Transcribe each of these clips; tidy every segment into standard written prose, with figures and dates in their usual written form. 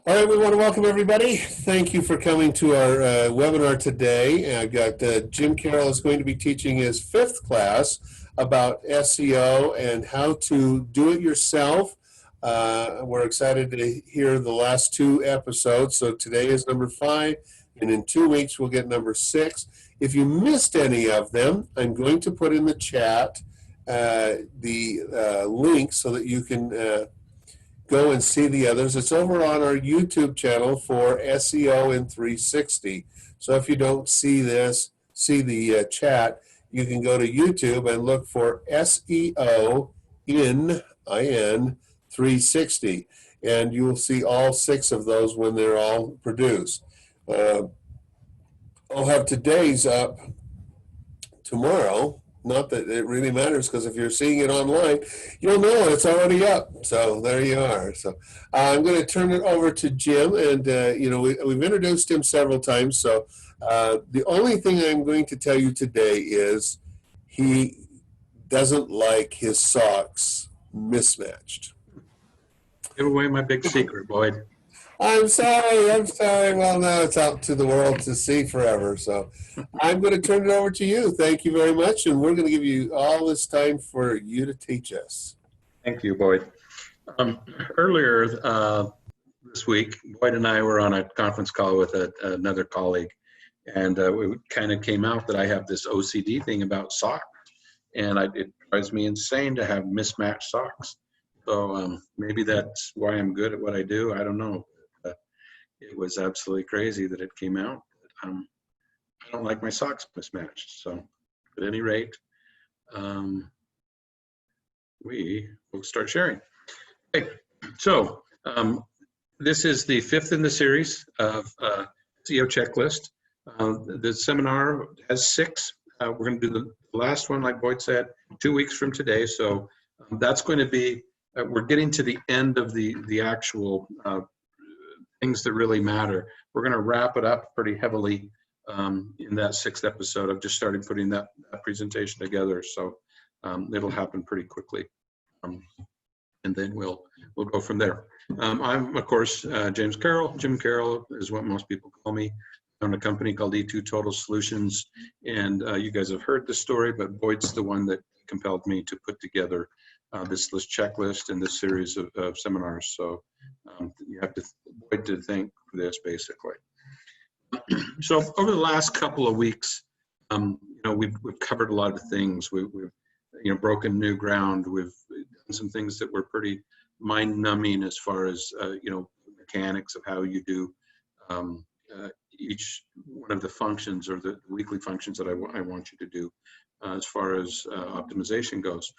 All right, we want to welcome everybody. Thank you for coming to our webinar today. I've got Jim Carroll is going to be teaching his fifth class about SEO and how to do it yourself. We're excited to hear the last two episodes. So today is number 5, and in 2 weeks we'll get number 6. If you missed any of them, I'm going to put in the chat the link so that you can go and see the others. It's over on our YouTube channel for SEO in 360. So if you don't see the chat, you can go to YouTube and look for SEO in 360, and you will see all 6 of those when they're all produced. I'll have today's up tomorrow. Not that it really matters, because if you're seeing it online, you'll know it's already up. So there you are. So I'm going to turn it over to Jim, and we've introduced him several times. So the only thing I'm going to tell you today is he doesn't like his socks mismatched. Give away my big secret, Boyd. I'm sorry. Well, now it's out to the world to see forever. So I'm going to turn it over to you. Thank you very much. And we're going to give you all this time for you to teach us. Thank you, Boyd. Earlier this week, Boyd and I were on a conference call with another colleague, and it kind of came out that I have this OCD thing about socks, and it drives me insane to have mismatched socks. So maybe that's why I'm good at what I do. I don't know. It was absolutely crazy that it came out. I don't like my socks mismatched. So at any rate, we will start sharing. Okay, so this is the 5th in the series of SEO checklist. The seminar has 6. We're going to do the last one, like Boyd said, 2 weeks from today. So that's going to be, we're getting to the end of the actual things that really matter. We're going to wrap it up pretty heavily in that 6th episode. I've just started putting that presentation together, so it'll happen pretty quickly, and then we'll go from there. I'm, of course, James Carroll. Jim Carroll is what most people call me. I own a company called E2 Total Solutions, and you guys have heard the story, but Boyd's the one that compelled me to put together this checklist and this series of seminars. So you have to Boyd to thank for this, basically. So over the last couple of weeks, we've covered a lot of things. We've broken new ground. We've done some things that were pretty mind-numbing as far as mechanics of how you do each one of the functions, or the weekly functions that I want you to do as far as optimization goes.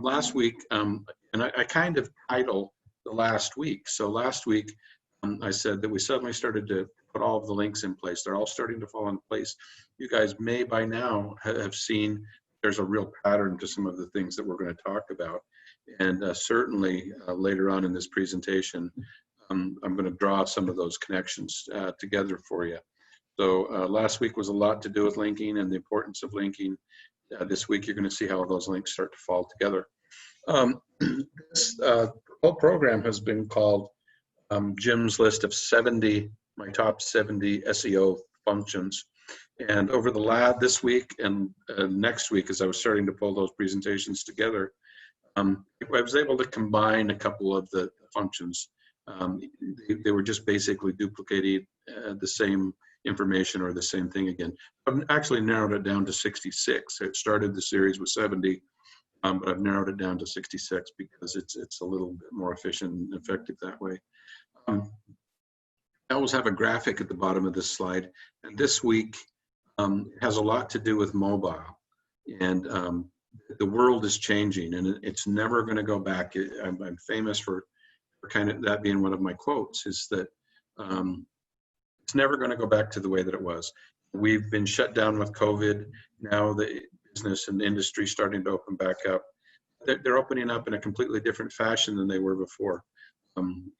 Last week, and I kind of title the last week. So last week, I said that we suddenly started to put all of the links in place. They're all starting to fall in place. You guys may by now have seen there's a real pattern to some of the things that we're going to talk about. And certainly later on in this presentation, I'm going to draw some of those connections together for you. So last week was a lot to do with linking and the importance of linking. This week, you're going to see how those links start to fall together. This whole program has been called Jim's list of my top 70 SEO functions. And over this week and next week, as I was starting to pull those presentations together, I was able to combine a couple of the functions. They were just basically duplicating the same information or the same thing again. I've actually narrowed it down to 66. It started the series with 70, but I've narrowed it down to 66 because it's a little bit more efficient and effective that way. I always have a graphic at the bottom of this slide, and this week has a lot to do with mobile, and the world is changing, and it's never going to go back. I'm famous for kind of that being one of my quotes, is that it's never going to go back to the way that it was. We've been shut down with COVID. Now the business and industry starting to open back up. They're opening up in a completely different fashion than they were before.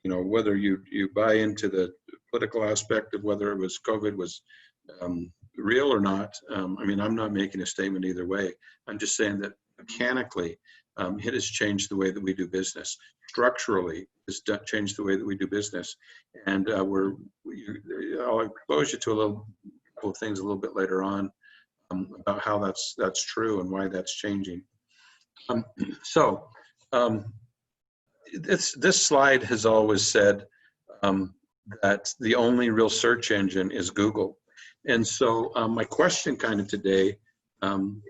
Whether you buy into the political aspect of whether it was COVID was real or not, I'm not making a statement either way. I'm just saying that mechanically, It has changed the way that we do business. Structurally, it's changed the way that we do business. And I'll expose you to couple of things a little bit later on about how that's true and why that's changing. So this slide has always said that the only real search engine is Google. And so my question kind of today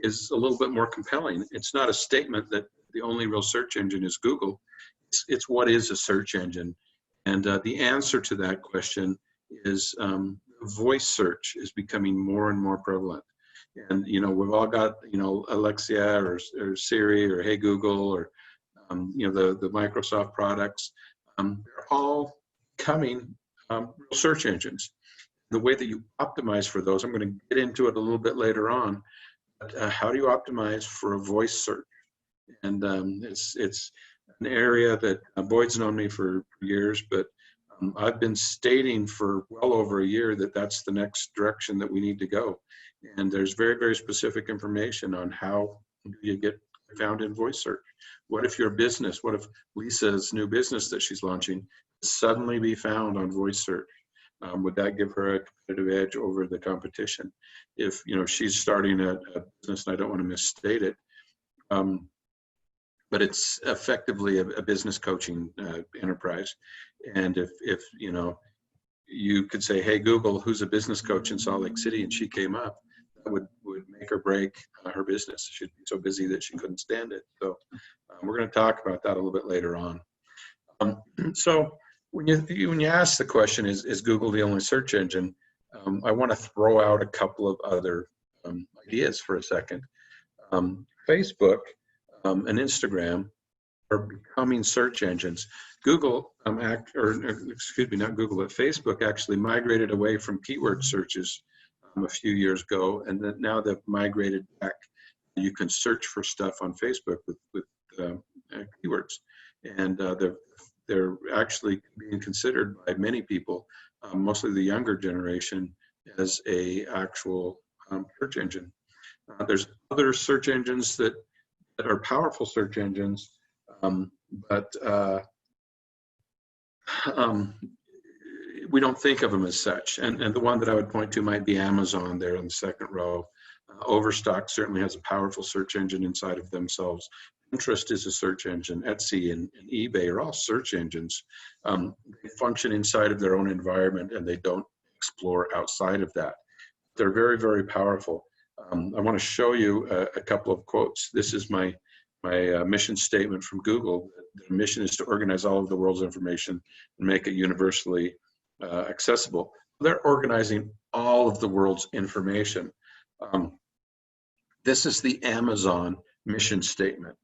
is a little bit more compelling. It's not a statement that the only real search engine is Google. It's what is a search engine? And the answer to that question is voice search is becoming more and more prevalent. And, we've all got, Alexia or Siri or Hey Google or, the Microsoft products. They're all coming search engines. The way that you optimize for those, I'm going to get into it a little bit later on. But, how do you optimize for a voice search? And it's an area that Boyd's known me for years, but I've been stating for well over a year that that's the next direction that we need to go. And there's very, very specific information on how you get found in voice search. What if your business, what if Lisa's new business that she's launching suddenly be found on voice search? Would that give her a competitive edge over the competition? If she's starting a business, and I don't want to misstate it, but it's effectively a business coaching enterprise. And if you could say, hey Google, who's a business coach in Salt Lake City, and she came up, that would make or break her business. She'd be so busy that she couldn't stand it. So we're going to talk about that a little bit later on. So when you ask the question, is Google the only search engine? I want to throw out a couple of other ideas for a second. Facebook and Instagram are becoming search engines. Google, excuse me, not Google, but Facebook actually migrated away from keyword searches a few years ago, and then now they've migrated back. You can search for stuff on Facebook with keywords, and they're actually being considered by many people, mostly the younger generation, as a actual search engine. There's other search engines that are powerful search engines, but we don't think of them as such. And the one that I would point to might be Amazon there in the second row. Overstock certainly has a powerful search engine inside of themselves. Pinterest is a search engine. Etsy and eBay are all search engines. They function inside of their own environment, and they don't explore outside of that. They're very, very powerful. I want to show you a couple of quotes. This is my mission statement from Google. The mission is to organize all of the world's information and make it universally accessible. They're organizing all of the world's information. This is the Amazon mission statement.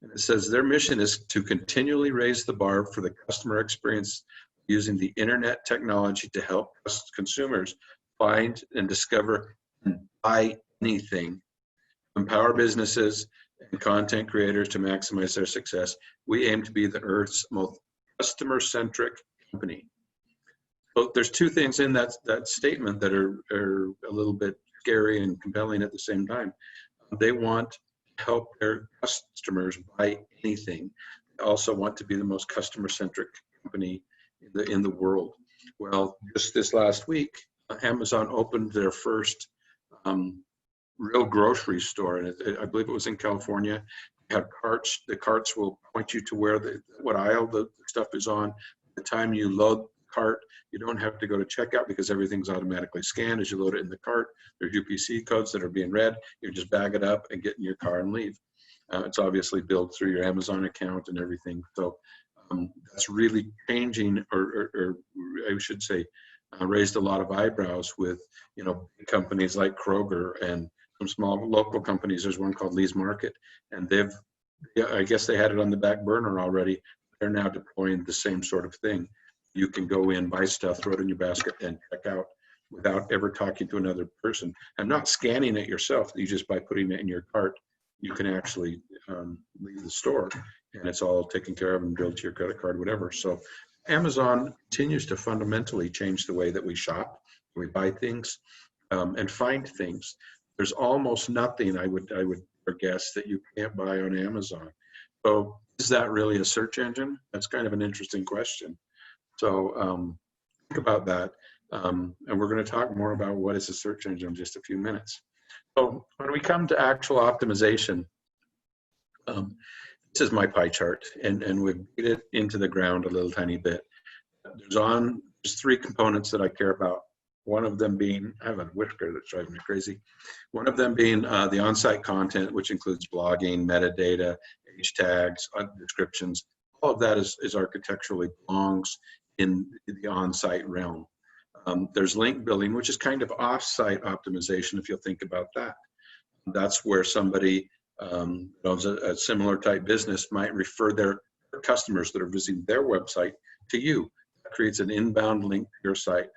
And it says their mission is to continually raise the bar for the customer experience using the internet technology to help consumers find and discover and buy anything, empower businesses and content creators to maximize their success. We aim to be the Earth's most customer-centric company. So there's two things in that statement that are a little bit scary and compelling at the same time. They want to help their customers buy anything. They also want to be the most customer-centric company in the world. Well, just this last week, Amazon opened their first real grocery store, and I believe it was in California. They have carts. The carts will point you to what aisle the stuff is on. By the time you load the cart, you don't have to go to checkout because everything's automatically scanned as you load it in the cart. There's UPC codes that are being read. You just bag it up and get in your car and leave. It's obviously billed through your Amazon account and everything. So that's really changing, or I should say, raised a lot of eyebrows with companies like Kroger and some small local companies. There's one called Lee's Market, and I guess they had it on the back burner already. They're now deploying the same sort of thing. You can go in, buy stuff, throw it in your basket, and check out without ever talking to another person and not scanning it yourself. You just, by putting it in your cart, you can actually leave the store, and it's all taken care of and billed to your credit card, whatever. So Amazon continues to fundamentally change the way that we shop, we buy things, and find things. There's almost nothing I would guess that you can't buy on Amazon. So is that really a search engine? That's kind of an interesting question. So think about that. And we're going to talk more about what is a search engine in just a few minutes. So when we come to actual optimization, this is my pie chart, and we've beat it into the ground a little tiny bit. There's three components that I care about. One of them being, I have a whisker that's driving me crazy. One of them being the on-site content, which includes blogging, metadata, H tags, descriptions. All of that is architecturally belongs in the on-site realm. There's link building, which is kind of off-site optimization, if you'll think about that. That's where somebody owns a similar type business might refer their customers that are visiting their website to you. That creates an inbound link to your site,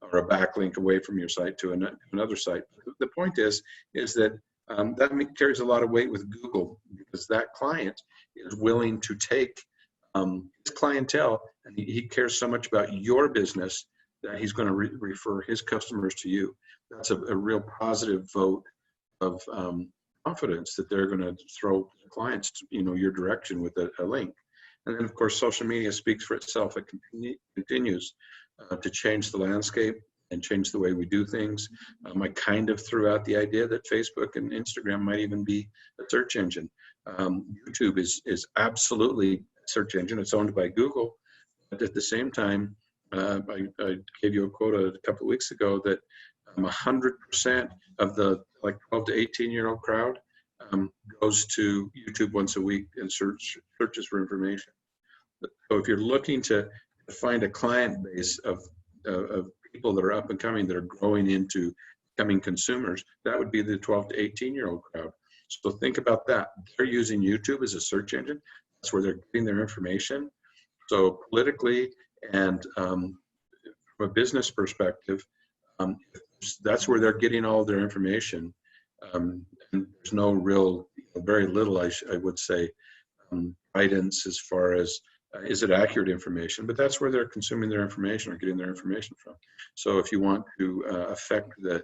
or a backlink away from your site to another site. The point is that that carries a lot of weight with Google, because that client is willing to take his clientele, and he cares so much about your business that he's going to refer his customers to you. That's a real positive vote of confidence that they're going to throw clients, your direction with a link. And then, of course, social media speaks for itself. It continues to change the landscape and change the way we do things. I kind of threw out the idea that Facebook and Instagram might even be a search engine. YouTube is absolutely a search engine. It's owned by Google. But at the same time, I gave you a quote a couple of weeks ago that 100% of the 12 to 18-year-old crowd goes to YouTube once a week and searches for information. So if you're looking to find a client base of people that are up and coming, that are growing into becoming consumers, that would be the 12 to 18-year-old crowd. So think about that. They're using YouTube as a search engine. That's where they're getting their information. So politically and from a business perspective, that's where they're getting all of their information. And there's no real, very little, I would say, guidance as far as is it accurate information, but that's where they're consuming their information or getting their information from. So if you want to affect the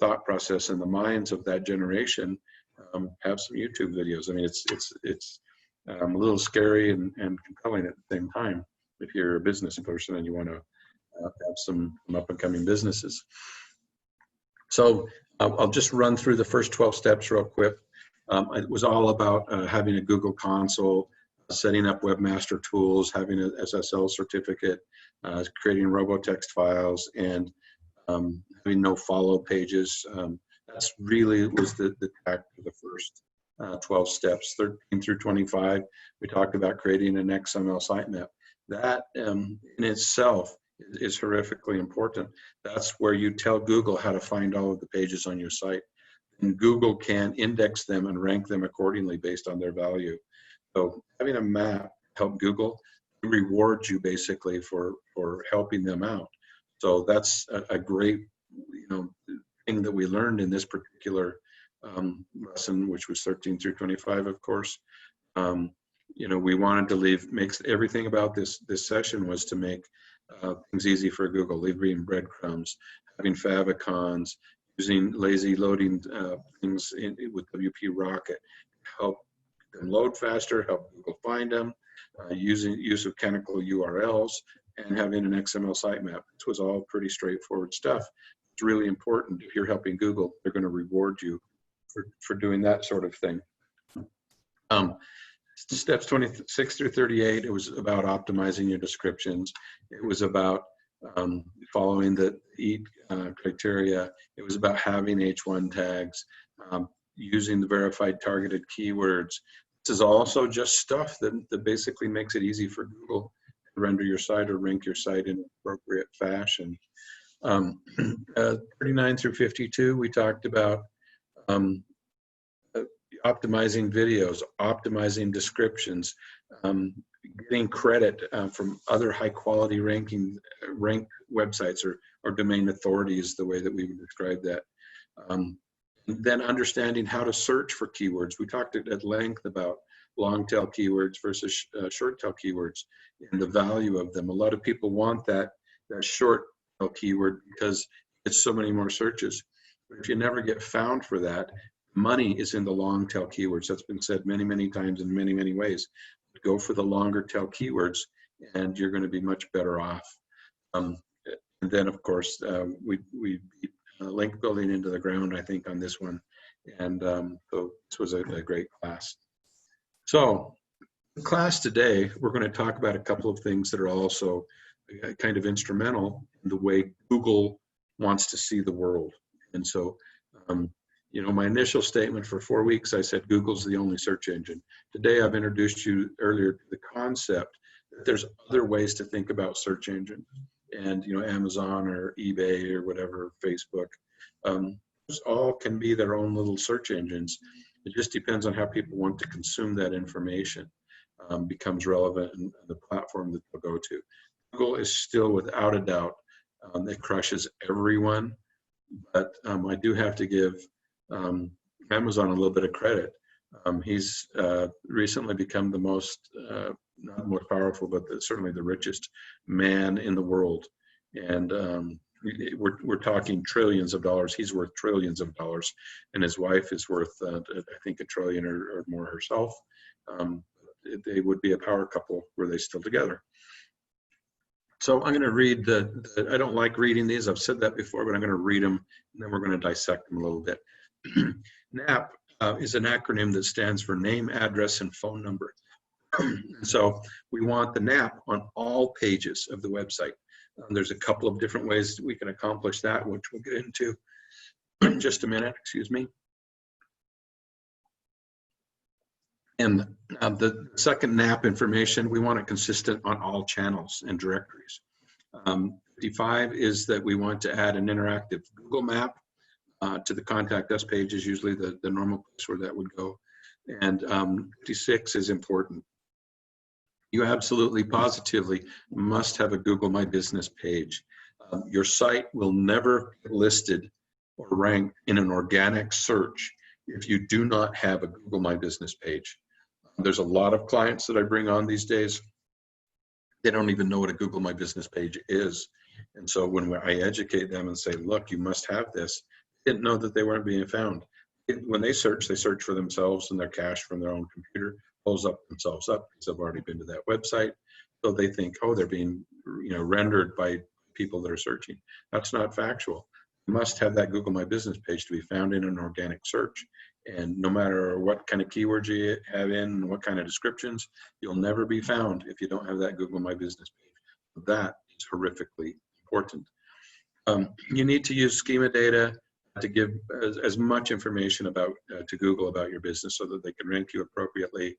thought process and the minds of that generation, have some YouTube videos. I mean, it's a little scary and compelling at the same time if you're a business person and you want to have some up and coming businesses. So I'll just run through the first 12 steps real quick. It was all about having a Google console, setting up webmaster tools, having an SSL certificate, creating robotext files, and having no follow pages. That's really was the tact of the first 12 steps. 13 through 25, we talked about creating an XML sitemap. That in itself is horrifically important. That's where you tell Google how to find all of the pages on your site. And Google can index them and rank them accordingly based on their value. So having a map help Google rewards you basically for helping them out. So that's a great thing that we learned in this particular lesson, which was 13 through 25, of course. We wanted to makes everything about this session was to make things easy for Google, leaving breadcrumbs, having favicons, using lazy loading things with WP Rocket, help them load faster, help Google find them, use of canonical URLs, and having an XML sitemap. This was all pretty straightforward stuff. It's really important. If you're helping Google, they're going to reward you for doing that sort of thing. Steps 26 through 38, it was about optimizing your descriptions. It was about following the EAT criteria. It was about having H1 tags, using the verified targeted keywords. This is also just stuff that basically makes it easy for Google to render your site or rank your site in appropriate fashion. 39 through 52, we talked about optimizing videos, optimizing descriptions, getting credit from other high quality ranked websites or domain authorities, the way that we would describe that. Then understanding how to search for keywords. We talked at length about long tail keywords versus short tail keywords and the value of them. A lot of people want that short tail keyword because it's so many more searches. But if you never get found for that, Money is in the long tail keywords. That's been said many, many times in many, many ways. Go for the longer tail keywords and you're going to be much better off. And then, of course, we beat link building into the ground, I think, on this one. And so this was a great class. So in class today, we're going to talk about a couple of things that are also kind of instrumental in the way Google wants to see the world. And so, you know, my initial statement for 4 weeks, I said Google's the only search engine. Today, I've introduced you earlier to the concept that there's other ways to think about search engines. And, you know, Amazon or eBay or whatever, Facebook, those all can be their own little search engines. It just depends on how people want to consume that information. Becomes relevant in the platform that they'll go to. Google is still, without a doubt, it crushes everyone, but I do have to give Amazon a little bit of credit. He's recently become the most, not the most powerful, but certainly the richest man in the world. And we're talking trillions of dollars. He's worth trillions of dollars, and his wife is worth, I think, $1 trillion or more herself. They would be a power couple were they still together. So I'm going to read I don't like reading these. I've said that before, but I'm going to read them, and then we're going to dissect them a little bit. NAP is an acronym that stands for name, address, and phone number. So we want the NAP on all pages of the website. There's a couple of different ways that we can accomplish that, which we'll get into in just a minute, excuse me. And the second NAP information, we want it consistent on all channels and directories. 55 is that we want to add an interactive Google map to the contact us page is usually the normal place where that would go. And 56 is important. You absolutely positively must have a Google My Business page. Your site will never get listed or ranked in an organic search if you do not have a Google My Business page. There's a lot of clients that I bring on these days. They don't even know what a Google My Business page is. And so when I educate them and say, look, you must have this, they didn't know that they weren't being found. When they search for themselves and their cache from their own computer, pulls up themselves up because they've already been to that website. So they think, oh, they're being, you know, rendered by people that are searching. That's not factual. You must have that Google My Business page to be found in an organic search. And no matter what kind of keywords you have in, what kind of descriptions, you'll never be found if you don't have that Google My Business page. That is horrifically important. You need to use schema data to give as much information about to Google about your business so that they can rank you appropriately.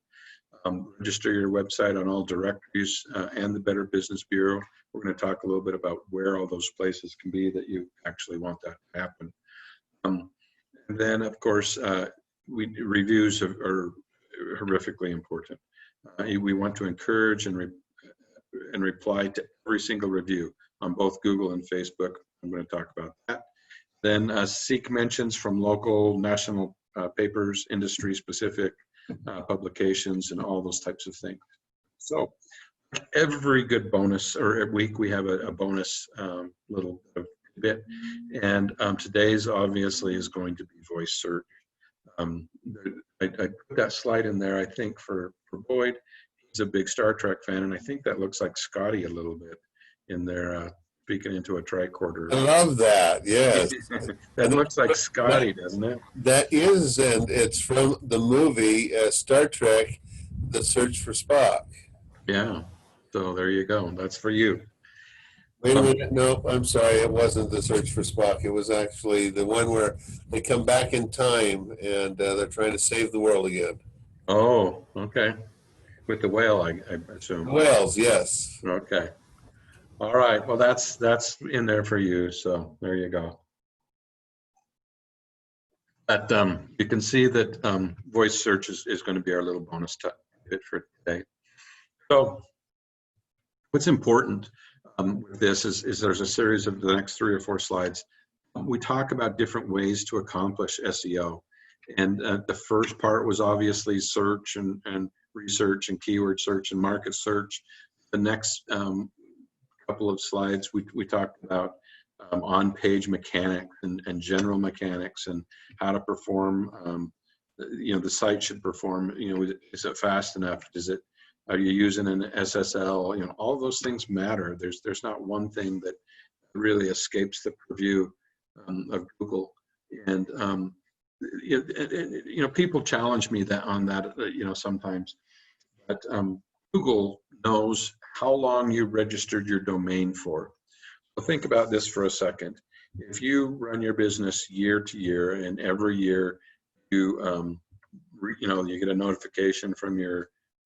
Register your website on all directories and the Better Business Bureau. We're going to talk a little bit about where all those places can be that you actually want that to happen. And then, of course, reviews are horrifically important. We want to encourage and reply to every single review on both Google and Facebook. I'm going to talk about that. Then seek mentions from local, national papers, industry-specific publications, and all those types of things. So every good bonus, or every week we have a bonus little bit. And today's obviously is going to be voice search. I put that slide in there, I think, for Boyd. He's a big Star Trek fan, and I think that looks like Scotty a little bit in there speaking into a tricorder. I love that, yes. That looks like Scotty, doesn't it? That is, and it's from the movie Star Trek, The Search for Spock. Yeah, so there you go. That's for you. Wait a minute, no, I'm sorry, it wasn't The Search for Spock. It was actually the one where they come back in time and they're trying to save the world again. Oh, okay. With the whale, I assume. Whales, yes. Okay. All right. Well, that's in there for you. So there you go. But you can see that voice search is going to be our little bonus bit for today. So what's important with this is there's a series of the next 3 or 4 slides. We talk about different ways to accomplish SEO. And the first part was obviously search and research and keyword search and market search. The next couple of slides, we talked about on-page mechanics and general mechanics and how to perform. The site should perform. Is it fast enough? Are you using an SSL? All those things matter. There's not one thing that really escapes the purview of Google. And people challenge me on that sometimes. But Google knows how long you registered your domain for. So think about this for a second. If you run your business year to year, and every year you you get a notification from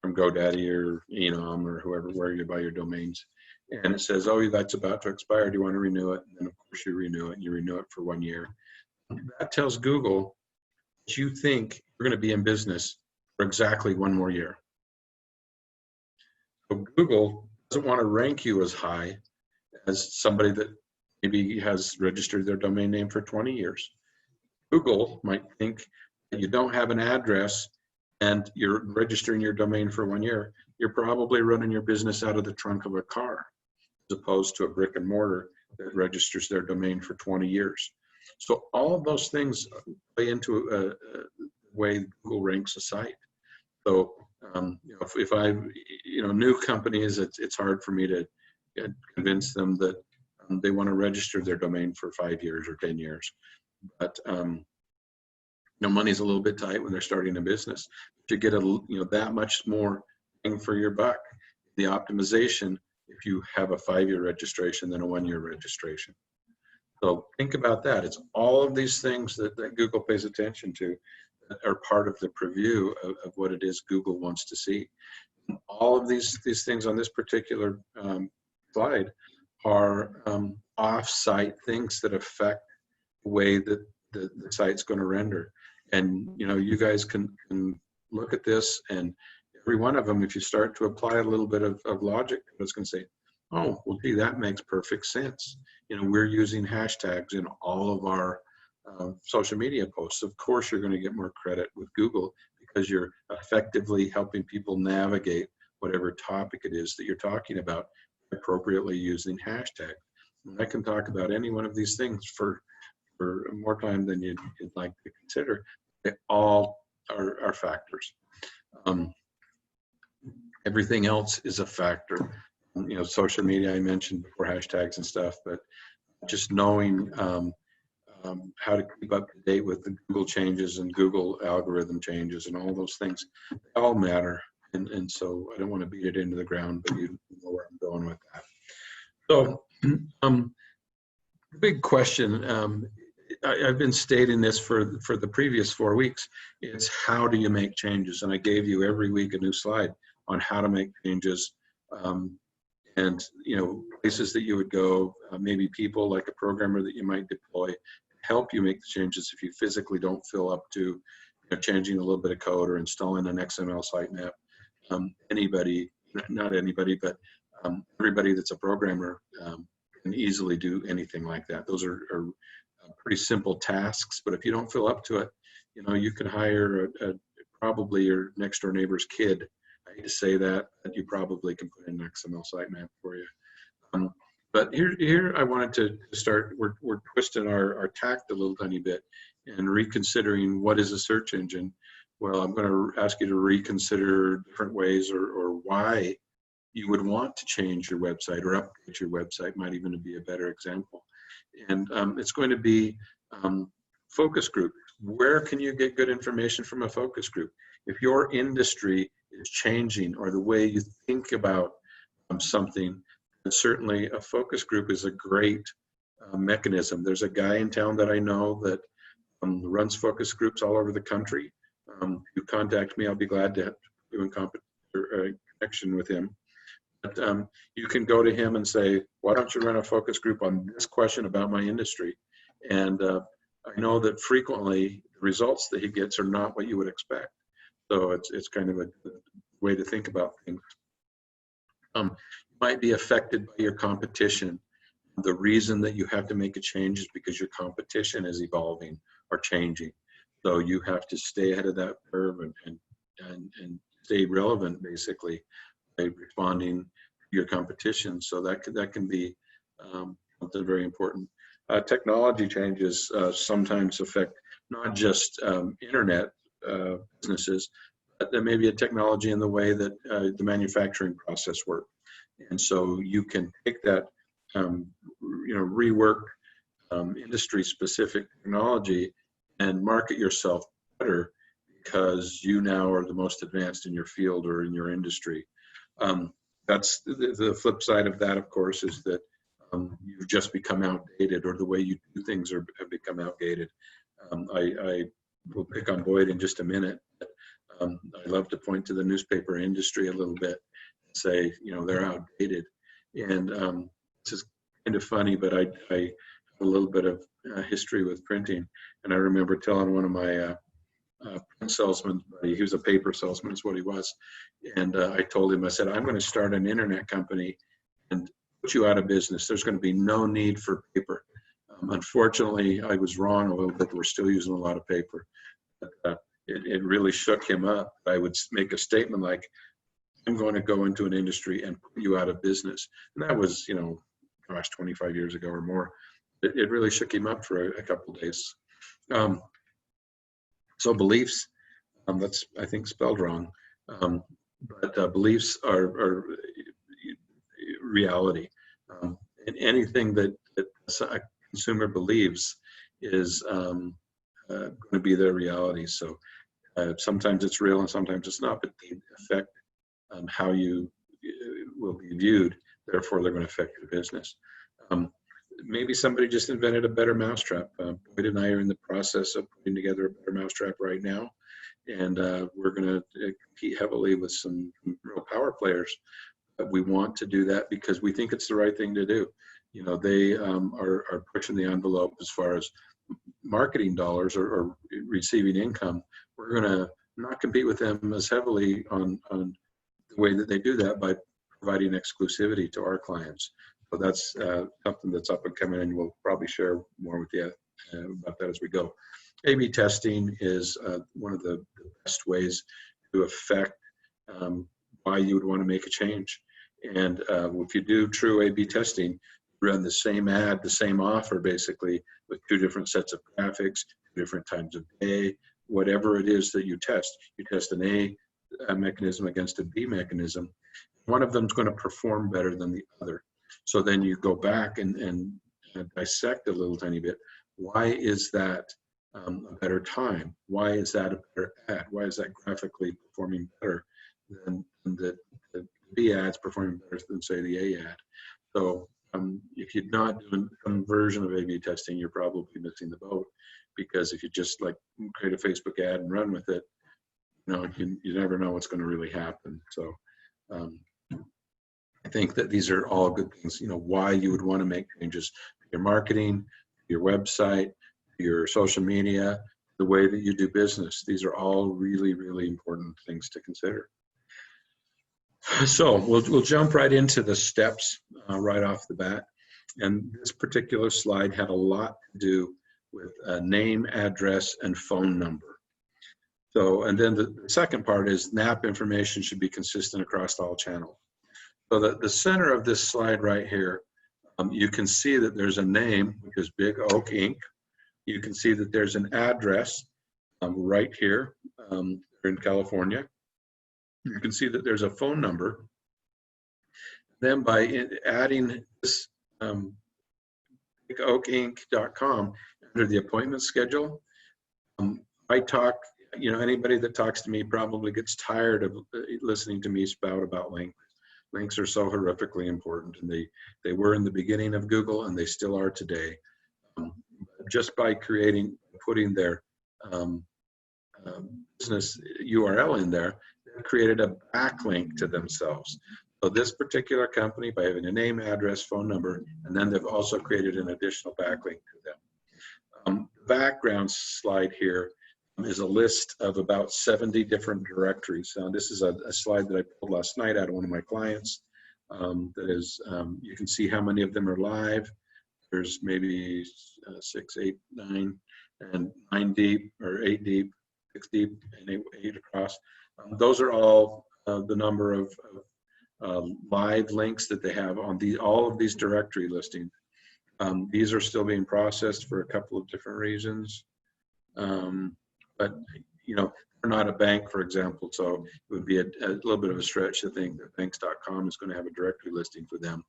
GoDaddy or Enom or whoever, where you buy your domains, and it says, oh, that's about to expire, do you want to renew it? And then of course you renew it, and you renew it for 1 year. That tells Google that you think you're going to be in business for exactly 1 more year. So Google doesn't want to rank you as high as somebody that maybe has registered their domain name for 20 years. Google might think that you don't have an address and you're registering your domain for 1 year. You're probably running your business out of the trunk of a car, as opposed to a brick and mortar that registers their domain for 20 years. So all of those things play into the way Google ranks a site. So if I, new companies, it's hard for me to convince them that they want to register their domain for 5 years or 10 years. But money's a little bit tight when they're starting a business. But you get that much more bang for your buck. The optimization, if you have a 5-year registration than a 1-year registration. So think about that. It's all of these things that Google pays attention to that are part of the preview of what it is Google wants to see. And all of these things on this particular slide are off-site things that affect the way that the site's going to render. And you guys can look at this, and every one of them, if you start to apply a little bit of logic, it's going to say, oh, well, gee, that makes perfect sense. We're using hashtags in all of our social media posts. Of course, you're going to get more credit with Google because you're effectively helping people navigate whatever topic it is that you're talking about, appropriately using hashtags. And I can talk about any one of these things for more time than you'd like to consider. They all are factors. Everything else is a factor. Social media, I mentioned before, hashtags and stuff, but just knowing how to keep up to date with the Google changes and Google algorithm changes and all those things, they all matter. And so I don't want to beat it into the ground, but you know where I'm going with that. So the big question, I've been stating this for the previous 4 weeks, it's how do you make changes? And I gave you every week a new slide on how to make changes. And places that you would go, maybe people like a programmer that you might deploy, help you make the changes if you physically don't feel up to changing a little bit of code or installing an XML sitemap. Anybody, not anybody, but everybody that's a programmer can easily do anything like that. Those are pretty simple tasks, but if you don't feel up to it, you can hire probably your next door neighbor's kid. I hate to say that, but you probably can put in an XML sitemap for you. But here I wanted to start, we're twisting our tact a little tiny bit and reconsidering what is a search engine. Well, I'm going to ask you to reconsider different ways or why you would want to change your website or update your website might even be a better example. And it's going to be focus group. Where can you get good information from a focus group? If your industry is changing or the way you think about something, then certainly a focus group is a great mechanism. There's a guy in town that I know that runs focus groups all over the country. If you contact me, I'll be glad to do in connection with him. But you can go to him and say, why don't you run a focus group on this question about my industry? And I know that frequently the results that he gets are not what you would expect. So it's kind of a way to think about things. You might be affected by your competition. The reason that you have to make a change is because your competition is evolving or changing. So you have to stay ahead of that curve and stay relevant, basically, by responding to your competition. So that can be something very important. technology changes sometimes affect not just internet businesses, but there may be a technology in the way that the manufacturing process works. And so you can take that, rework industry-specific technology and market yourself better because you now are the most advanced in your field or in your industry. That's the flip side of that, of course, is that you've just become outdated, or the way you do things have become outdated. I will pick on Boyd in just a minute. I love to point to the newspaper industry a little bit and say, they're outdated. And this is kind of funny, but I have a little bit of history with printing. And I remember telling one of my print salesman, he was a paper salesman is what he was. And I told him, I said, I'm going to start an internet company and put you out of business. There's going to be no need for paper. Unfortunately, I was wrong a little bit. We're still using a lot of paper. But, it really shook him up. I would make a statement like, I'm going to go into an industry and put you out of business. And that was, 25 years ago or more. It really shook him up for a couple of days. So beliefs, that's, I think, spelled wrong. But beliefs are reality. And anything that a consumer believes is going to be their reality. So sometimes it's real and sometimes it's not, but they affect how you will be viewed. Therefore, they're going to affect your business. Maybe somebody just invented a better mousetrap. Boyd and I are in the process of putting together a better mousetrap right now. And we're going to compete heavily with some real power players. But we want to do that because we think it's the right thing to do. They are pushing the envelope as far as marketing dollars or receiving income. We're going to not compete with them as heavily on the way that they do that by providing exclusivity to our clients. So that's something that's up and coming, and we'll probably share more with you about that as we go. A/B testing is one of the best ways to affect why you would want to make a change. And if you do true A/B testing, run the same ad, the same offer, basically, with two different sets of graphics, different times of day, whatever it is that you test. You test an A mechanism against a B mechanism. One of them is going to perform better than the other. So then you go back and dissect a little tiny bit. Why is that a better time? Why is that a better ad? Why is that graphically performing better than the B ads performing better than, say, the A ad? So if you're not doing some version of A/B testing, you're probably missing the boat, because if you just create a Facebook ad and run with it, you never know what's going to really happen. So I think that these are all good things. Why you would want to make changes to your marketing, your website, your social media, the way that you do business. These are all really, really important things to consider. So we'll jump right into the steps right off the bat. And this particular slide had a lot to do with name, address, and phone number. So, and then the second part is NAP information should be consistent across all channels. So the center of this slide right here, you can see that there's a name, which is Big Oak Inc. You can see that there's an address right here in California. You can see that there's a phone number. Then by adding this bigoakinc.com under the appointment schedule, I talk, anybody that talks to me probably gets tired of listening to me spout about links. Links are so horrifically important, and they were in the beginning of Google, and they still are today. Just by putting their business URL in there, they created a backlink to themselves. So this particular company, by having a name, address, phone number, and then they've also created an additional backlink to them. The background slide here is a list of about 70 different directories. This is a slide that I pulled last night out of one of my clients. That is, you can see how many of them are live. There's maybe 6, 8, 9, and 9 deep, or 8 deep, 6 deep, and 8 across. Those are all the number of live links that they have on all of these directory listings. These are still being processed for a couple of different reasons. But, you know, they're not a bank, for example, so it would be a little bit of a stretch to think that banks.com is going to have a directory listing for them.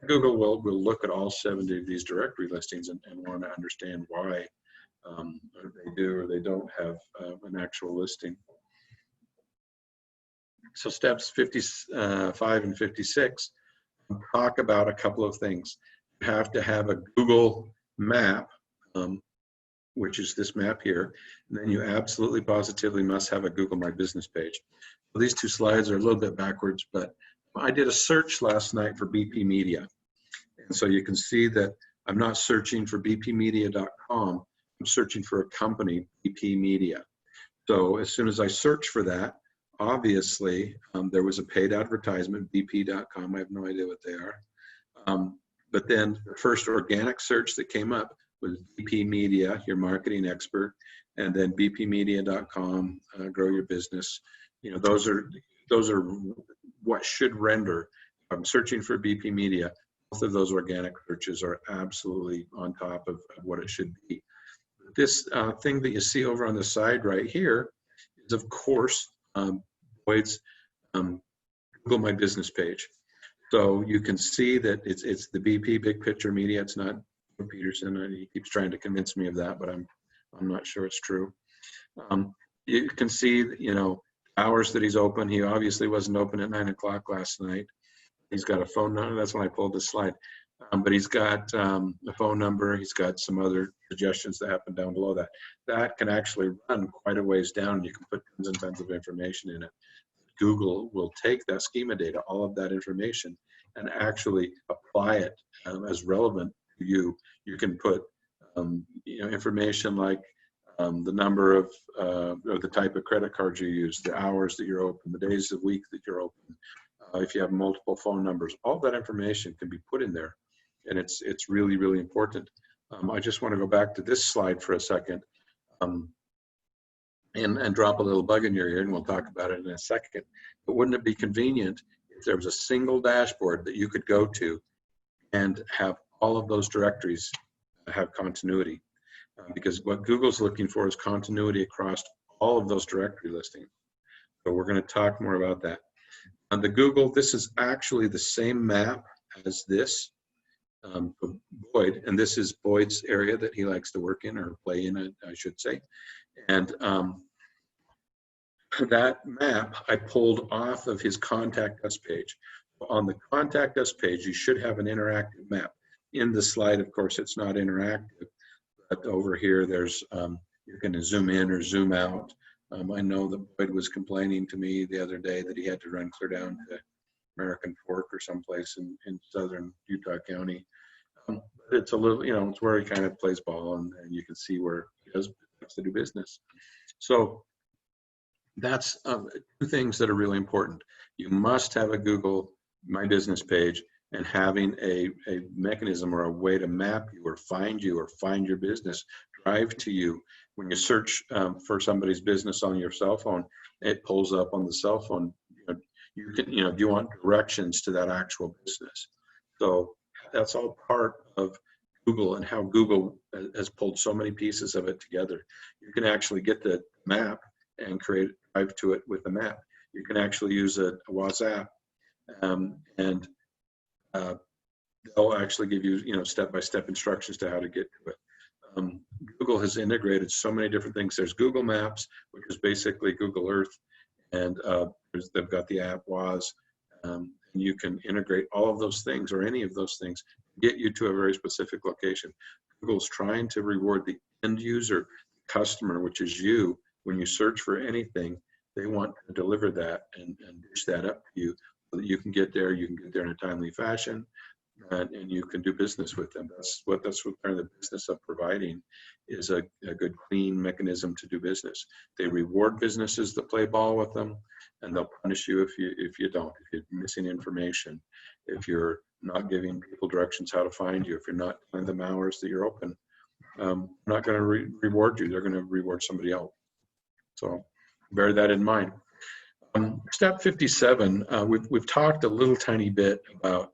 Google will look at all 70 of these directory listings and want to understand why they do or they don't have an actual listing. So steps 55 and 56 talk about a couple of things. You have to have a Google map, which is this map here, and then you absolutely positively must have a Google My Business page. So these two slides are a little bit backwards, but I did a search last night for BP Media. And so you can see that I'm not searching for bpmedia.com, I'm searching for a company, BP Media. So as soon as I search for that, obviously there was a paid advertisement, bp.com, I have no idea what they are. But then the first organic search that came up was BP Media, your marketing expert, and then bpmedia.com, grow your business. You know, those are what should render. I'm searching for BP Media. Both of those organic searches are absolutely on top of what it should be. This thing that you see over on the side right here is, of course, Boyd's Google My Business page. So you can see that it's the BP Big Picture Media. It's not Peterson. He keeps trying to convince me of that, but I'm not sure it's true. You can see, you know, hours that he's open. He obviously wasn't open at 9 o'clock last night. He's got a phone number. That's when I pulled this slide. But he's got a phone number. He's got some other suggestions that happen down below that. That can actually run quite a ways down. You can put tons and tons of information in it. Google will take that schema data, all of that information, and actually apply it as relevant to you. You can put you know, information like the number of or the type of credit card you use, the hours that you're open, the days of the week that you're open. If you have multiple phone numbers, all that information can be put in there, and it's really, really important. I just want to go back to this slide for a second and drop a little bug in your ear, and we'll talk about it in a second. But wouldn't it be convenient if there was a single dashboard that you could go to and have all of those directories have continuity? Because what Google's looking for is continuity across all of those directory listings. So we're going to talk more about that. On the Google, this is actually the same map as this, Boyd, and this is Boyd's area that he likes to work in or play in, I should say. And that map I pulled off of his Contact Us page. On the Contact Us page, you should have an interactive map. In the slide, of course, it's not interactive, but over here, there's you can zoom in or zoom out. I know that Boyd was complaining to me the other day that he had to run clear down to American Fork or someplace in southern Utah County. It's a little, you know, it's where he kind of plays ball, and you can see where he has to do business. So that's two things that are really important. You must have a Google My Business page, and having a mechanism or a way to map you or find your business, drive to you. When you search for somebody's business on your cell phone, it pulls up on the cell phone. You can, you know, you want directions to that actual business. So that's all part of Google and how Google has pulled so many pieces of it together. You can actually get the map and drive to it with the map. You can actually use a WhatsApp, and they'll actually give you, you know, step-by-step instructions to how to get to it. Google has integrated so many different things. There's Google Maps, which is basically Google Earth, and they've got the app Woz, and you can integrate all of those things or any of those things, get you to a very specific location. Google's trying to reward the end user, customer, which is you. When you search for anything, they want to deliver that and dish that up to you so that you can get there in a timely fashion, and you can do business with them. That's what they're in the business of providing, is a good, clean mechanism to do business. They reward businesses that play ball with them, and they'll punish you if you don't, if you're missing information, if you're not giving people directions how to find you, if you're not telling them hours that you're open. They're not going to reward you. They're going to reward somebody else. So bear that in mind. Step 57, we've talked a little tiny bit about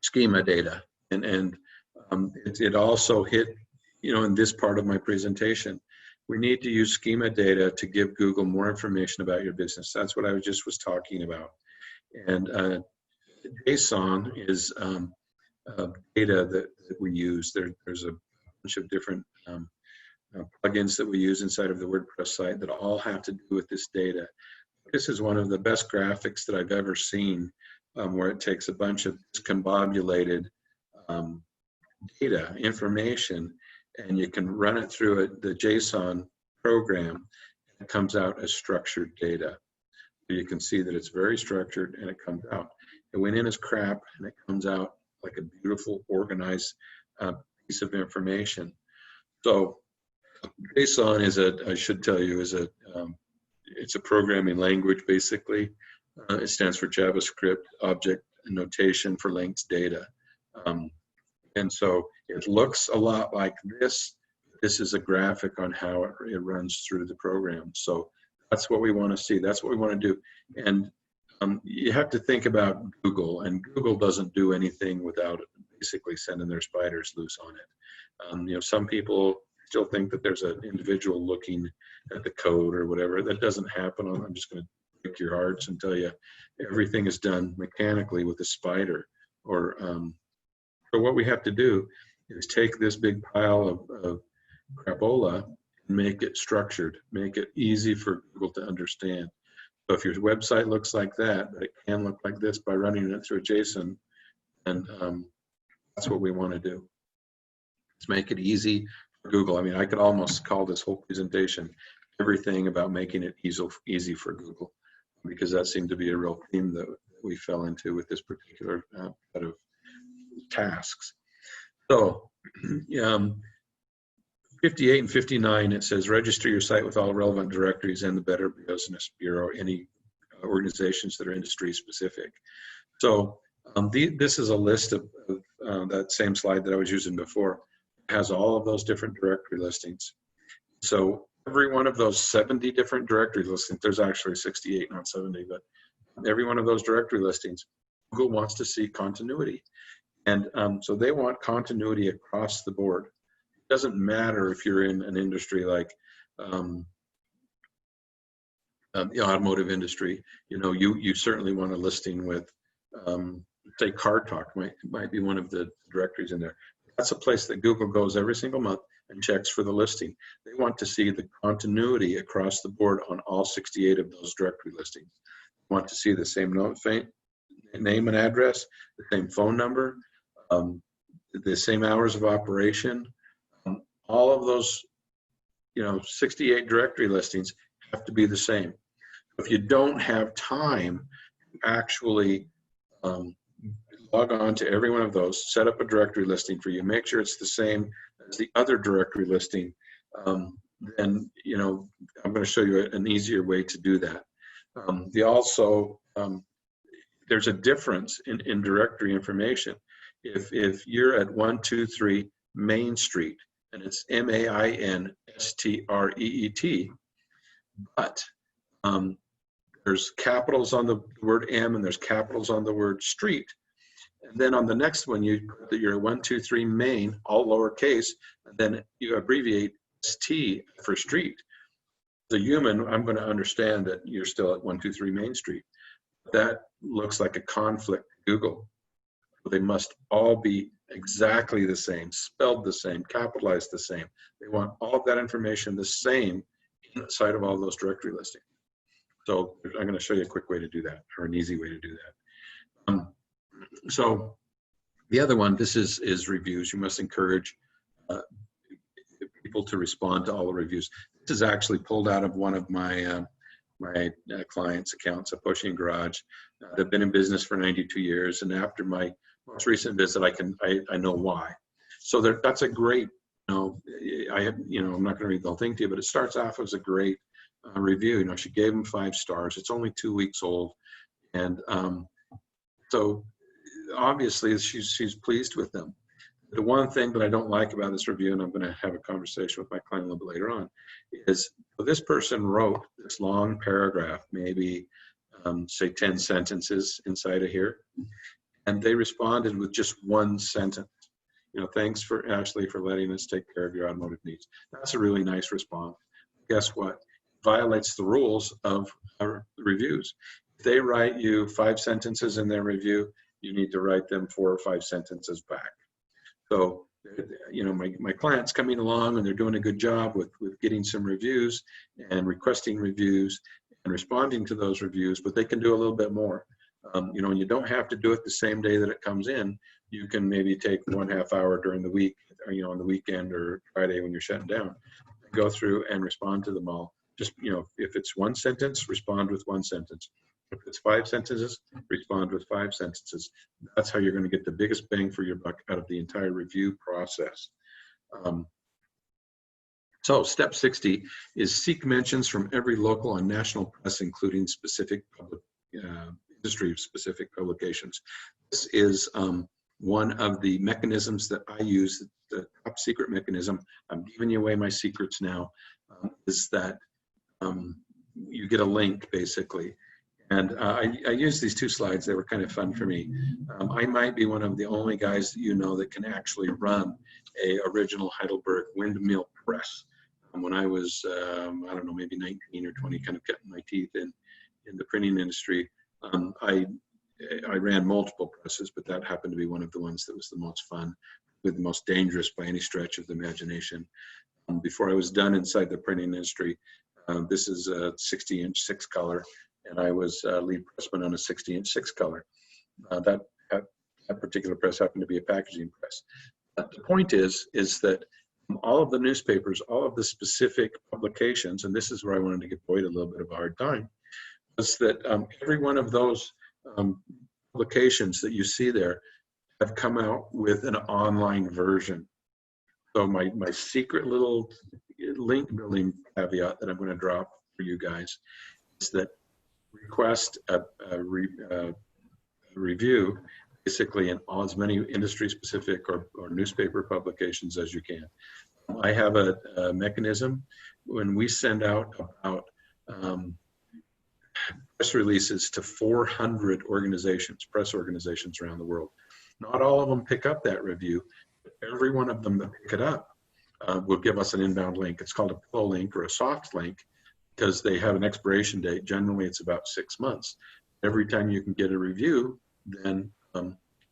schema data. And it also hit, in this part of my presentation, we need to use schema data to give Google more information about your business. That's what I was talking about. And JSON is data that we use. There's a bunch of different plugins that we use inside of the WordPress site that all have to do with this data. This is one of the best graphics that I've ever seen, where it takes a bunch of discombobulated data, information, and you can run it through the JSON program, and it comes out as structured data. So you can see that it's very structured, and it comes out. It went in as crap, and it comes out like a beautiful, organized piece of information. So JSON is I should tell you, it's a programming language, basically. It stands for JavaScript Object Notation for Links Data. And so it looks a lot like this. This is a graphic on how it runs through the program. So that's what we want to see. That's what we want to do. And you have to think about Google, and Google doesn't do anything without basically sending their spiders loose on it. Some people still think that there's an individual looking at the code or whatever. That doesn't happen. I'm just going to break your hearts and tell you everything is done mechanically with a spider. So what we have to do is take this big pile of crapola and make it structured, make it easy for Google to understand. So if your website looks like that, but it can look like this by running it through a JSON, and that's what we want to do. Let's make it easy for Google. I mean, I could almost call this whole presentation everything about making it easy for Google, because that seemed to be a real theme that we fell into with this particular set of tasks. So 58 and 59, it says register your site with all relevant directories and the Better Business Bureau, any organizations that are industry specific. So this is a list of that same slide that I was using before. It has all of those different directory listings. So every one of those 70 different directory listings, there's actually 68, not 70, but every one of those directory listings, Google wants to see continuity. And so they want continuity across the board. It doesn't matter if you're in an industry like the automotive industry. You certainly want a listing with, say, Car Talk might be one of the directories in there. That's a place that Google goes every single month and checks for the listing. They want to see the continuity across the board on all 68 of those directory listings. They want to see the same name and address, the same phone number, the same hours of operation. All of those, 68 directory listings have to be the same. If you don't have time to actually log on to every one of those, set up a directory listing for you, make sure it's the same as the other directory listing, then, I'm going to show you an easier way to do that. There's a difference in directory information. If you're at 123 Main Street, and it's MAINSTREET, but there's capitals on the word M and there's capitals on the word street. And then on the next one, you put that you're at 123 Main, all lowercase, and then you abbreviate ST for street. As a human, I'm going to understand that you're still at 123 Main Street. That looks like a conflict to Google. They must all be exactly the same, spelled the same, capitalized the same. They want all of that information the same inside of all those directory listings. So I'm going to show you a quick way to do that, or an easy way to do that. So the other one, this is reviews. You must encourage people to respond to all the reviews. This is actually pulled out of one of my clients' accounts, a Pushing Garage. They've been in business for 92 years, and after my most recent visit, I know why. So that's a great, I'm not going to read the whole thing to you, but it starts off as a great review. She gave him 5 stars. It's only 2 weeks old, and so obviously she's pleased with them. The one thing that I don't like about this review, and I'm going to have a conversation with my client a little bit later on, is this person wrote this long paragraph, maybe say 10 sentences inside of here. and they responded with just one sentence. Thanks for Ashley for letting us take care of your automotive needs. That's a really nice response. Guess what? Violates the rules of our reviews. If they write you 5 sentences in their review, you need to write them 4 or 5 sentences back. So, my client's coming along and they're doing a good job with getting some reviews and requesting reviews and responding to those reviews, but they can do a little bit more. And you don't have to do it the same day that it comes in. You can maybe take 1/2 hour during the week, or, on the weekend or Friday when you're shutting down, go through and respond to them all. Just, if it's 1 sentence, respond with 1 sentence. If it's 5 sentences, respond with 5 sentences. That's how you're going to get the biggest bang for your buck out of the entire review process. So step 60 is seek mentions from every local and national press, including specific public industry-specific publications. This is one of the mechanisms that I use, the top secret mechanism. I'm giving you away my secrets now, is that you get a link, basically. And I used these 2 slides. They were kind of fun for me. I might be one of the only guys that that can actually run a original Heidelberg windmill press. When I was, I don't know, maybe 19 or 20, kind of cutting my teeth in the printing industry, I ran multiple presses, but that happened to be one of the ones that was the most fun, the most dangerous by any stretch of the imagination. Before I was done inside the printing industry, this is a 60-inch 6-color, and I was lead pressman on a 60-inch 6-color. That particular press happened to be a packaging press. But the point is that all of the newspapers, all of the specific publications, and this is where I wanted to give Boyd a little bit of a hard time, was that every one of those publications that you see there have come out with an online version. So my secret little link building caveat that I'm going to drop for you guys is that request a review basically in as many industry specific or newspaper publications as you can. I have a mechanism when we send out about press releases to 400 organizations, press organizations around the world. Not all of them pick up that review, but every one of them that pick it up will give us an inbound link. It's called a pillow link or a soft link because they have an expiration date. Generally, it's about 6 months. Every time you can get a review, then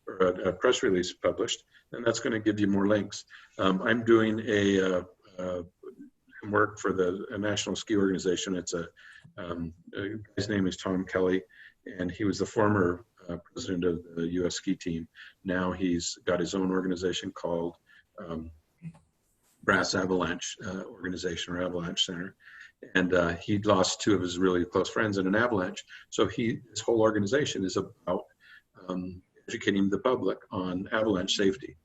or a press release published, then that's going to give you more links. I'm doing work for a national ski organization. It's his name is Tom Kelly, and he was the former president of the U.S. ski team. Now he's got his own organization called Brass Avalanche Organization or Avalanche Center. And he lost 2 of his really close friends in an avalanche. So his whole organization is about educating the public on avalanche safety.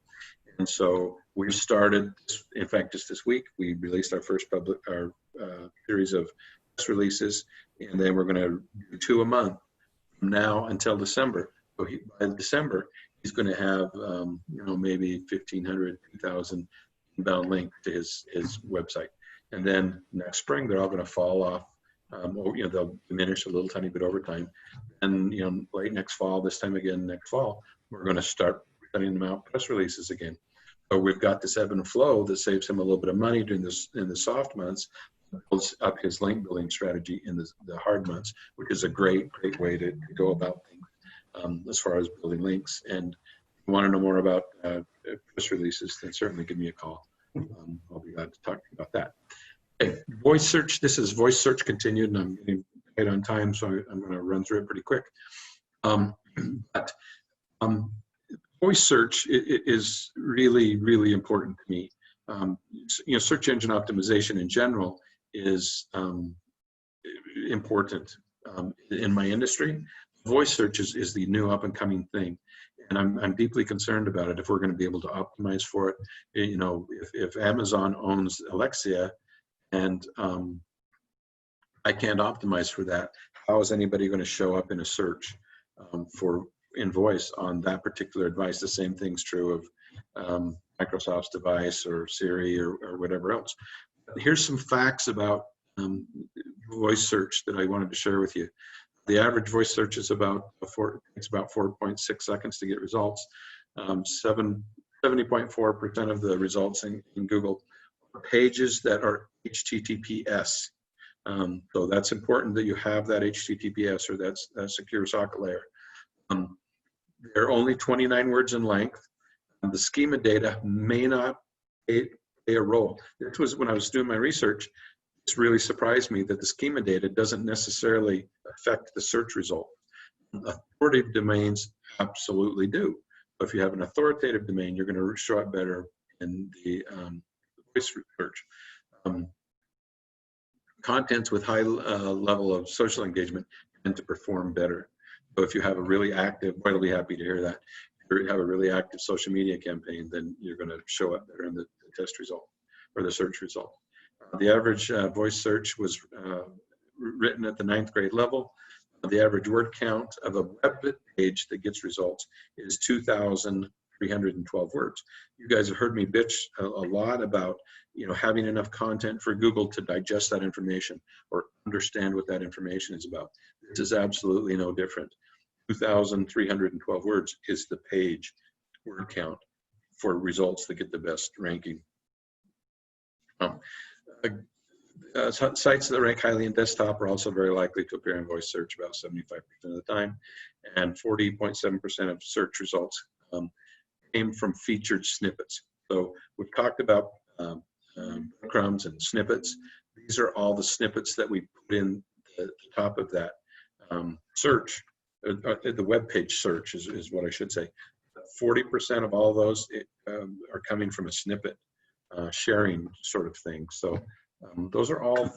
And so we've started, in fact, just this week, we released our first series of press releases, and then we're going to do 2 a month from now until December. So by December, he's going to have, maybe 1,500, 2,000 inbound link to his website. And then next spring, they're all going to fall off. They'll diminish a little tiny bit over time. And, late next fall, this time again next fall, we're going to start sending them out press releases again. So we've got this ebb and flow that saves him a little bit of money during in the soft months, builds up his link building strategy in the hard months, which is a great way to go about things as far as building links. And if you want to know more about press releases, then certainly give me a call. I'll be glad to talk to you about that. Okay, voice search. This is voice search continued, and I'm getting right on time, so I'm going to run through it pretty quick. Voice search is really, really important to me. Search engine optimization in general is important in my industry. Voice search is the new up-and-coming thing, and I'm deeply concerned about it. If we're going to be able to optimize for it, if Amazon owns Alexa, and I can't optimize for that, how is anybody going to show up in a search in voice on that particular device? The same thing's true of Microsoft's device or Siri or whatever else. Here's some facts about voice search that I wanted to share with you. The average voice search is about takes about 4.6 seconds to get results. 70.4% of the results in Google are pages that are HTTPS. So that's important that you have that HTTPS, or that's a secure socket layer. They're only 29 words in length. The schema data may not play a role. This was when I was doing my research. It's really surprised me that the schema data doesn't necessarily affect the search result. Authoritative domains absolutely do. So if you have an authoritative domain, you're going to show up better in the voice search. Contents with high level of social engagement tend to perform better. So if you have a really active, I'll be happy to hear that. If you have a really active social media campaign, then you're going to show up better in the test result or the search result. The average voice search was written at the 9th grade level. The average word count of a web page that gets results is 2,312 words. You guys have heard me bitch a lot about, having enough content for Google to digest that information or understand what that information is about. This is absolutely no different. 2,312 words is the page word count for results that get the best ranking. Sites that rank highly in desktop are also very likely to appear in voice search about 75% of the time, and 40.7% of search results came from featured snippets. So we've talked about crumbs and snippets. These are all the snippets that we put in the top of that search. The web page search is what I should say. 40% of all those are coming from a snippet sharing sort of thing. So those are all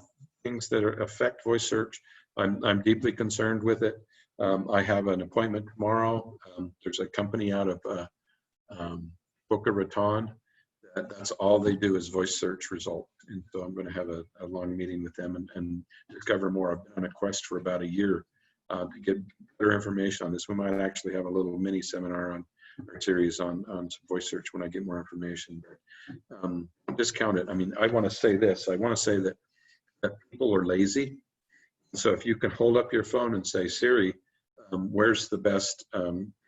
things that affect voice search. I'm deeply concerned with it. I have an appointment tomorrow. There's a company out of Boca Raton. That's all they do is voice search result. And so I'm going to have a long meeting with them and discover more. I've been on a quest for about a year to get better information on this. We might actually have a little mini seminar on our series on voice search when I get more information. But discount it. I mean, I want to say this. I want to say that people are lazy. So if you can hold up your phone and say, Siri, where's the best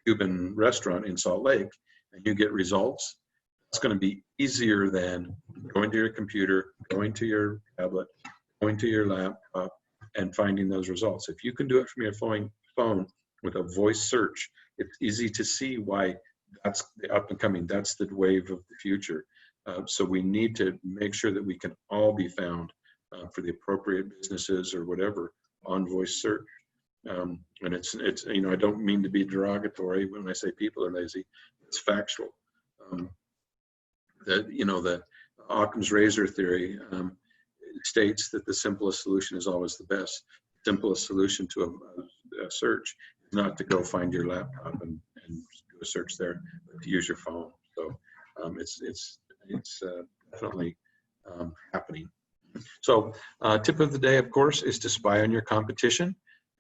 Cuban restaurant in Salt Lake? And you get results. It's going to be easier than going to your computer, going to your tablet, going to your laptop, and finding those results. If you can do it from your phone with a voice search, it's easy to see why that's the up and coming. That's the wave of the future. So we need to make sure that we can all be found for the appropriate businesses or whatever on voice search. And it's I don't mean to be derogatory when I say people are lazy. It's factual. The Occam's razor theory states that the simplest solution is always the best. The simplest solution to a search is not to go find your laptop and do a search there, but to use your phone. So it's definitely happening. So tip of the day, of course, is to spy on your competition.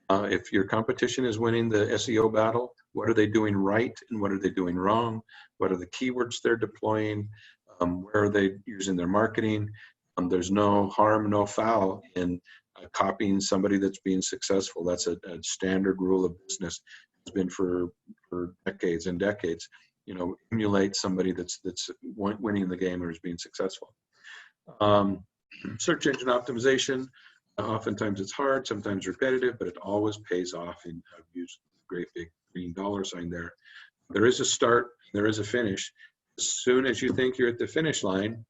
If your competition is winning the SEO battle, what are they doing right and what are they doing wrong? What are the keywords they're deploying? Where are they using their marketing? There's no harm, no foul in copying somebody that's being successful. That's a standard rule of business. It's been for decades and decades. Emulate somebody that's winning the game or is being successful. Search engine optimization. Oftentimes it's hard, sometimes repetitive, but it always pays off. And I've used a great big green dollar sign there. There is a start, there is a finish. As soon as you think you're at the finish line,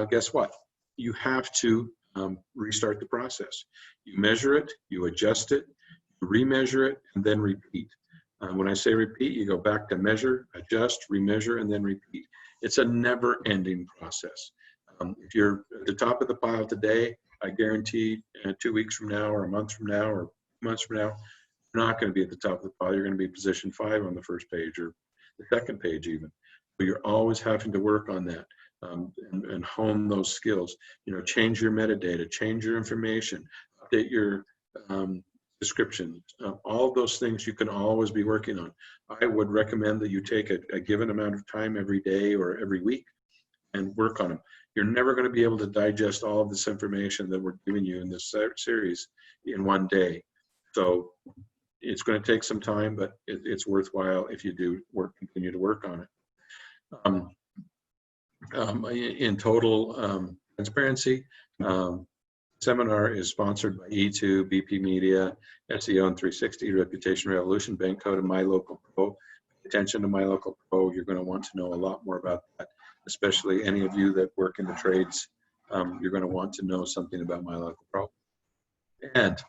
guess what? You have to restart the process. You measure it, you adjust it, you remeasure it, and then repeat. When I say repeat, you go back to measure, adjust, remeasure, and then repeat. It's a never-ending process. If you're at the top of the pile today, I guarantee 2 weeks from now or a month from now or months from now, you're not going to be at the top of the pile. You're going to be position 5 on the first page or the second page even. But you're always having to work on that and hone those skills. Change your metadata, change your information, update your description. All of those things you can always be working on. I would recommend that you take a given amount of time every day or every week and work on them. You're never going to be able to digest all of this information that we're giving you in this series in one day. So it's going to take some time, but it's worthwhile if you do continue to work on it. In total transparency, seminar is sponsored by E2, BP Media, SEO and 360, Reputation Revolution, Bank Code, and My Local Pro. Pay attention to My Local Pro. You're going to want to know a lot more about that, especially any of you that work in the trades. You're going to want to know something about My Local Pro. And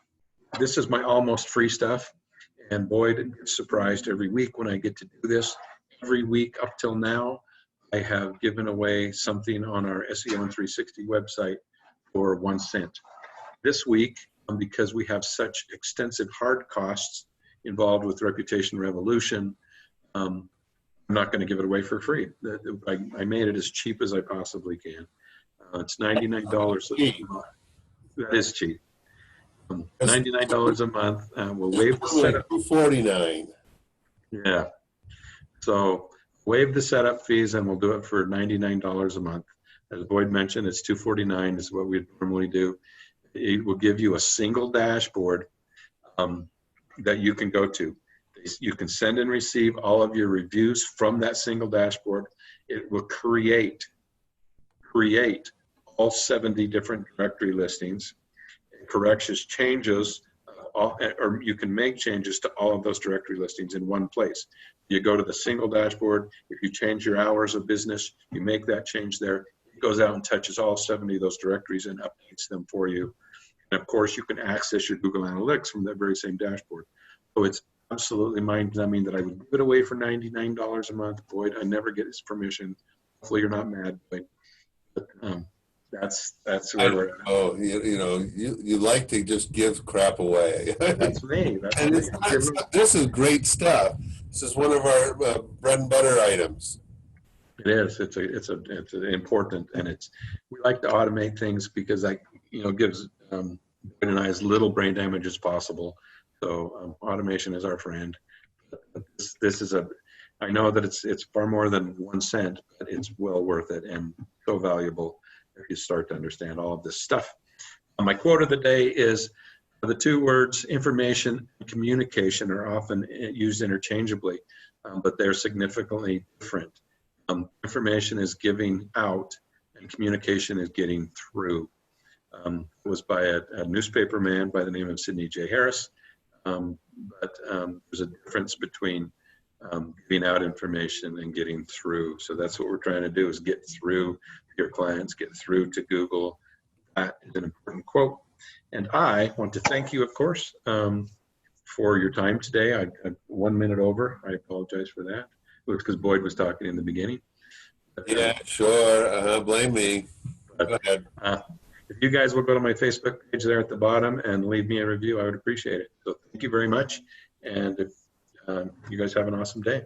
this is my almost free stuff. And Boyd gets surprised every week when I get to do this. Every week up till now, I have given away something on our SEO and 360 website for 1 cent. This week, because we have such extensive hard costs involved with Reputation Revolution, I'm not going to give it away for free. I made it as cheap as I possibly can. It's $99. That is cheap. $99 a month. We'll waive the setup. $249. Yeah. So waive the setup fees, and we'll do it for $99 a month. As Boyd mentioned, it's $249 is what we normally do. It will give you a single dashboard that you can go to. You can send and receive all of your reviews from that single dashboard. It will create all 70 different directory listings. It corrects changes, or you can make changes to all of those directory listings in one place. You go to the single dashboard. If you change your hours of business, you make that change there. It goes out and touches all 70 of those directories and updates them for you. And of course, you can access your Google Analytics from that very same dashboard. So it's absolutely mind-numbing that I would give it away for $99 a month. Boyd, I never get his permission. Hopefully you're not mad, but that's where we're at. Oh, you like to just give crap away. That's me. This is great stuff. This is one of our bread and butter items. It is. It's important, and we like to automate things because gives Ben and I as little brain damage as possible. So automation is our friend. This is I know that it's far more than 1 cent, but it's well worth it and so valuable if you start to understand all of this stuff. My quote of the day is, the two words information and communication are often used interchangeably, but they're significantly different. Information is giving out and communication is getting through. It was by a newspaper man by the name of Sidney J. Harris, but there's a difference between giving out information and getting through. So that's what we're trying to do, is get through to your clients, get through to Google. That is an important quote. And I want to thank you, of course, for your time today. I'm 1 minute over. I apologize for that. It was because Boyd was talking in the beginning. But, yeah, sure. Blame me. Go ahead. If you guys will go to my Facebook page there at the bottom and leave me a review, I would appreciate it. So thank you very much. And if you guys have an awesome day.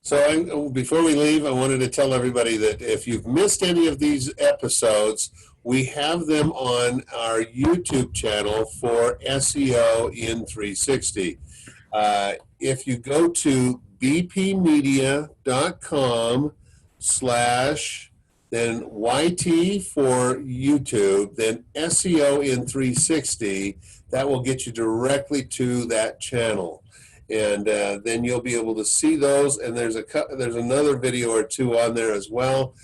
So before we leave, I wanted to tell everybody that if you've missed any of these episodes, we have them on our YouTube channel for SEO in 360. If you go to bpmedia.com/ then YT for YouTube, then SEO in 360, that will get you directly to that channel. And then you'll be able to see those, and there's another video or two on there as well.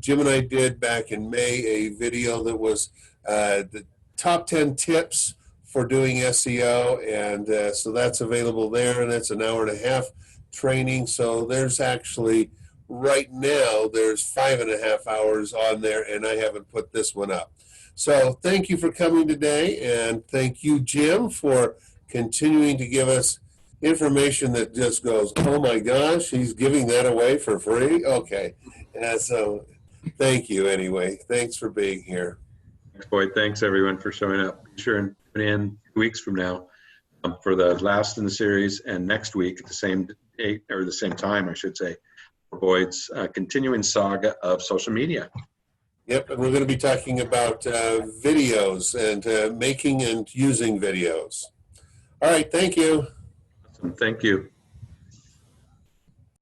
Jim and I did back in May a video that was the top 10 tips for doing SEO, and so that's available there, and it's an hour and a half training. So there's actually, right now, there's 5.5 hours on there, and I haven't put this one up. So thank you for coming today, and thank you, Jim, for continuing to give us information that just goes, oh my gosh, he's giving that away for free? Okay. So thank you anyway. Thanks for being here. Thanks, Boyd. Thanks, everyone, for showing up. Be sure and tune in 2 weeks from now for the last in the series, and next week at the same date, or the same time, I should say, for Boyd's continuing saga of social media. Yep, and we're going to be talking about videos and making and using videos. All right, thank you. Awesome. Thank you.